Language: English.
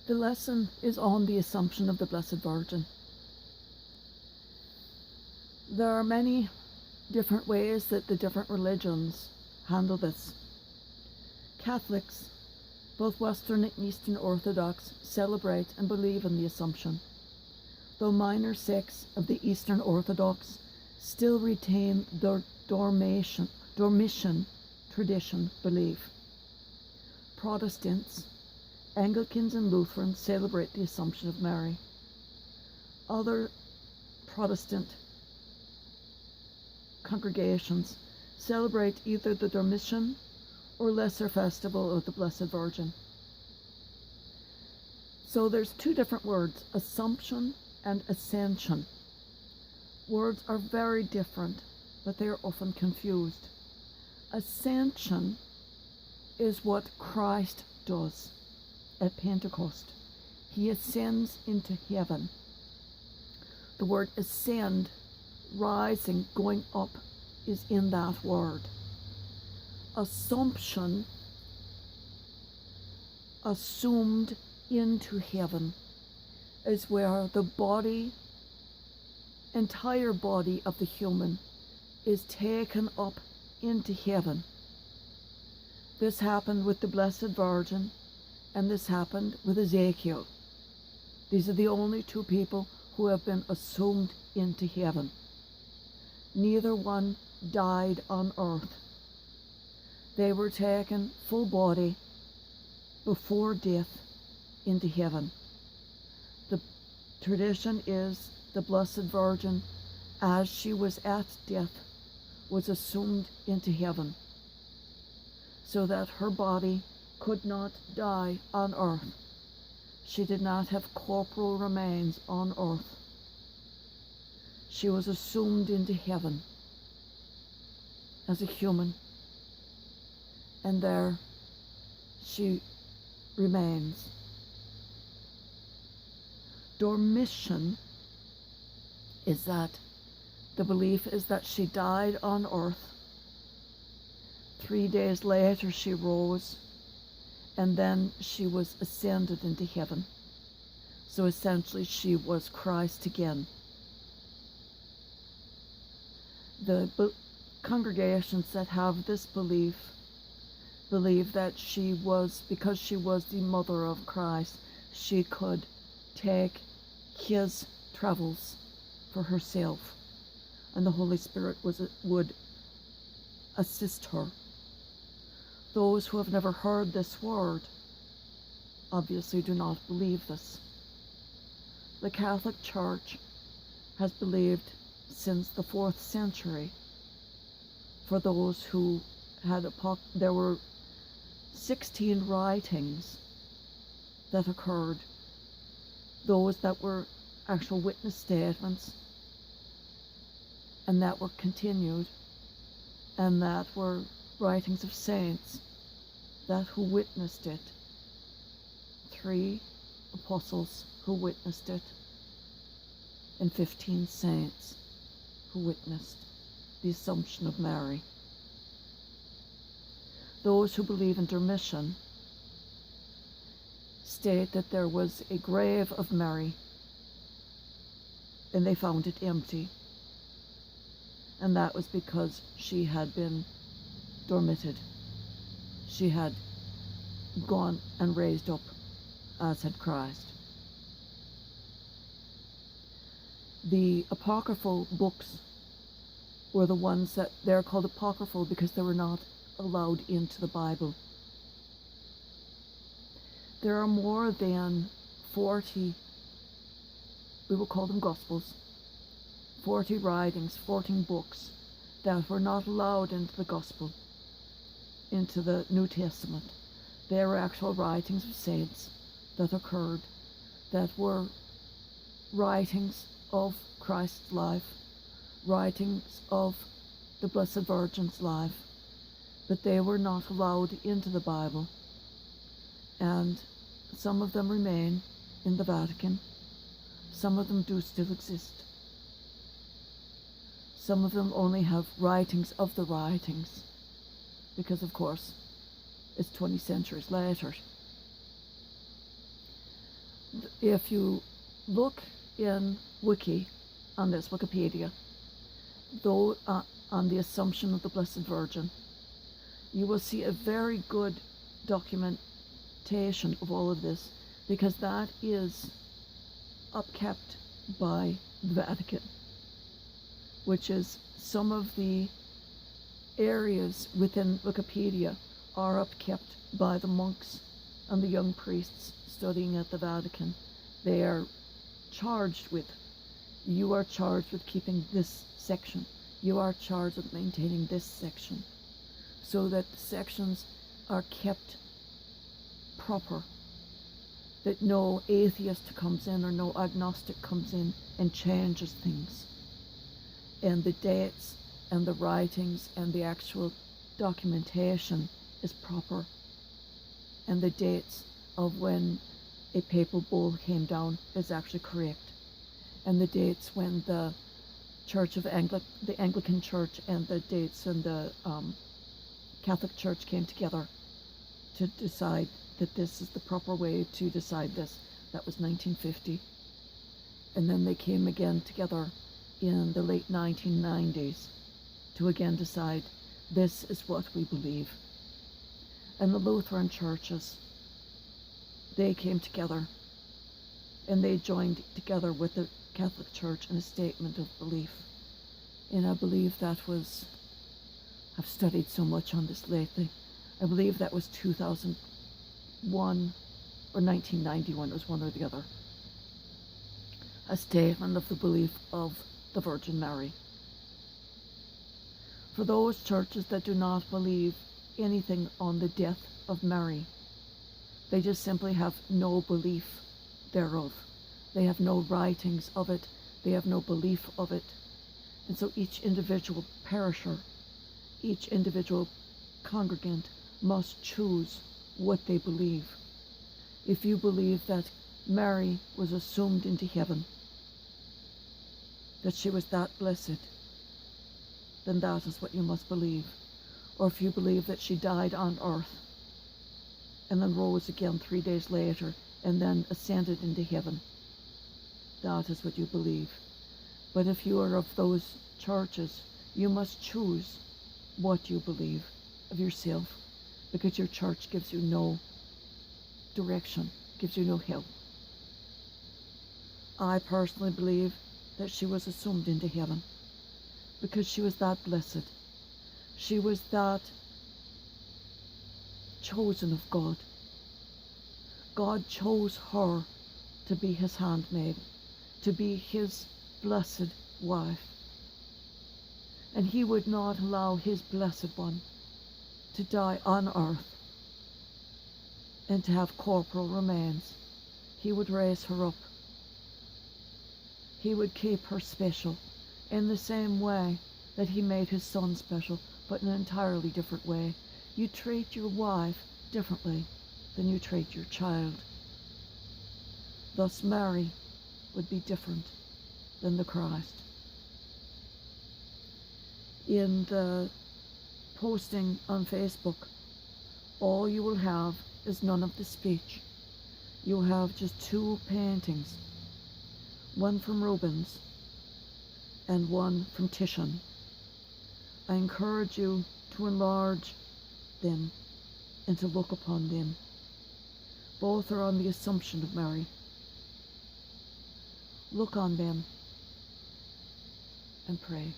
The lesson is on the Assumption of the Blessed Virgin. There are many different ways that the different religions handle this. Catholics, both Western and Eastern Orthodox, celebrate and believe in the Assumption, though minor sects of the Eastern Orthodox still retain their Dormition tradition belief. Protestants, Anglicans and Lutherans celebrate the Assumption of Mary. Other Protestant congregations celebrate either the Dormition or lesser festival of the Blessed Virgin. So there's two different words, Assumption and Ascension. Words are very different, but they are often confused. Ascension is what Christ does at Pentecost. He ascends into heaven. The word ascend, rising, going up, is in that word. Assumption, assumed into heaven, is where the body, entire body of the human, is taken up into heaven. This happened with the Blessed Virgin, and this happened with Ezekiel. These are the only two people who have been assumed into heaven. Neither one died on earth. They were taken full body before death into heaven. The tradition is the Blessed Virgin, as she was at death, was assumed into heaven, so that her body could not die on earth. She did not have corporal remains on earth. She was assumed into heaven as a human, and there she remains. Dormition is that the belief is that she died on earth. 3 days later she rose, and then she was ascended into heaven. So essentially she was Christ again. The congregations that have this believe that she was, because she was the mother of Christ, she could take his travels for herself, and the Holy Spirit would assist her. Those who have never heard this word obviously do not believe this. The Catholic Church has believed since the 4th century, for those who had there were 16 writings that occurred, those that were actual witness statements, and that were continued, and that were writings of saints that who witnessed it. 3 apostles who witnessed it, and 15 saints who witnessed the Assumption of Mary. Those who believe in Dormition state that there was a grave of Mary, and they found it empty, and that was because she had been dormited. She had gone and raised up, as had Christ. The apocryphal books were the ones that they're called apocryphal because they were not allowed into the Bible. There are more than 40, we will call them Gospels, 40 writings, 14 books that were not allowed into the Gospel, into the New Testament. They were actual writings of saints that occurred, that were writings of Christ's life, writings of the Blessed Virgin's life, but they were not allowed into the Bible. And some of them remain in the Vatican. Some of them do still exist. Some of them only have writings of the writings, because of course it's 20 centuries later. If you look in Wiki, on this Wikipedia, though on the Assumption of the Blessed Virgin, you will see a very good documentation of all of this, because that is upkept by the Vatican, which is some of the areas within Wikipedia are upkept by the monks and the young priests studying at the Vatican. They are charged with, you are charged with keeping this section, you are charged with maintaining this section, so that the sections are kept proper, that no atheist comes in or no agnostic comes in and changes things. And the dates and the writings and the actual documentation is proper. And the dates of when a papal bull came down is actually correct. And the dates when the the Anglican Church and the dates when the Catholic Church came together to decide that this is the proper way to decide this. That was 1950. And then they came again together in the late 1990s to again decide this is what we believe. And the Lutheran churches, they came together and they joined together with the Catholic Church in a statement of belief. And I believe that was, I've studied so much on this lately, I believe that was 2001 or 1991, it was one or the other. A statement of the belief of the Virgin Mary. For those churches that do not believe anything on the death of Mary, they just simply have no belief thereof. They have no writings of it, they have no belief of it. And so each individual parisher, each individual congregant must choose what they believe. If you believe that Mary was assumed into heaven, that she was that blessed, then that is what you must believe. Or if you believe that she died on earth and then rose again 3 days later and then ascended into heaven, that is what you believe. But if you are of those churches, you must choose what you believe of yourself, because your church gives you no direction, gives you no help. I personally believe that she was assumed into heaven because she was that blessed. She was that chosen of God. God chose her to be his handmaid, to be his blessed wife. And he would not allow his blessed one to die on earth and to have corporal remains. He would raise her up. He would keep her special in the same way that he made his son special, but in an entirely different way. You treat your wife differently than you treat your child. Thus Mary would be different than the Christ. In the posting on Facebook, all you will have is none of the speech. You'll have just 2 paintings, one from Rubens and one from Titian. I encourage you to enlarge them and to look upon them. Both are on the Assumption of Mary. Look on them and pray.